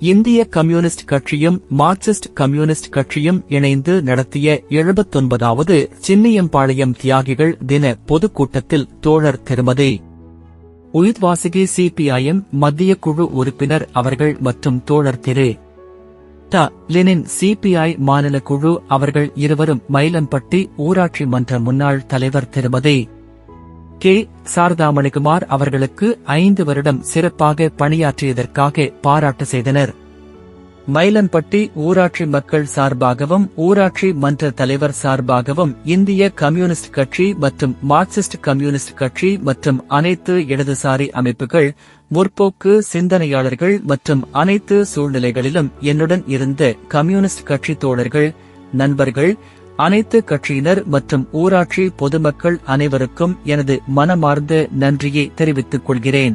இந்திய கம்யூனிஸ்ட் கட்சியும் Marxist communist கட்சியும் இணைந்து நடத்திய 79வது சின்னியம்பாளையம் தியாகிகள் தின பொதுக்கூட்டத்தில் தோழர் திருமதி உயிர்வாசிகி சிபிஐஎம் மத்திய குழு உறுப்பினர் அவர்கள் மற்றும் தோழர் திரு ட லெனின் சிபிஐ மாநில குழு அவர்கள் இருவரும் மயிலம்பட்டி ஊராட்சி மன்ற முன்னாள் தலைவர் திருமதி கே சாரதாமணிகுமார் அவர்களுக்கு 5 வருடம் சிறப்பாக பணியாற்றியதற்காக பாராட்டு செய்தனர். மயிலம்பட்டி ஊராட்சி மக்கள் சார்பாகவும் ஊராட்சி மன்ற தலைவர் சார்பாகவும் இந்திய கம்யூனிஸ்ட் கட்சி மற்றும் மார்க்சிஸ்ட் கம்யூனிஸ்ட் கட்சி மற்றும் அனைத்து இடதுசாரி அமைப்புகள், முற்போக்கு சிந்தனையாளர்கள் மற்றும் அனைத்து சூழ்நிலைகளிலும் என்னுடன் இருந்த கம்யூனிஸ்ட் கட்சி தோழர்கள், நண்பர்கள், அனைத்து கட்சியினர் மற்றும் ஊராட்சி பொதுமக்கள் அனைவருக்கும் எனது மனமார்ந்த நன்றியை தெரிவித்துக் கொள்கிறேன்.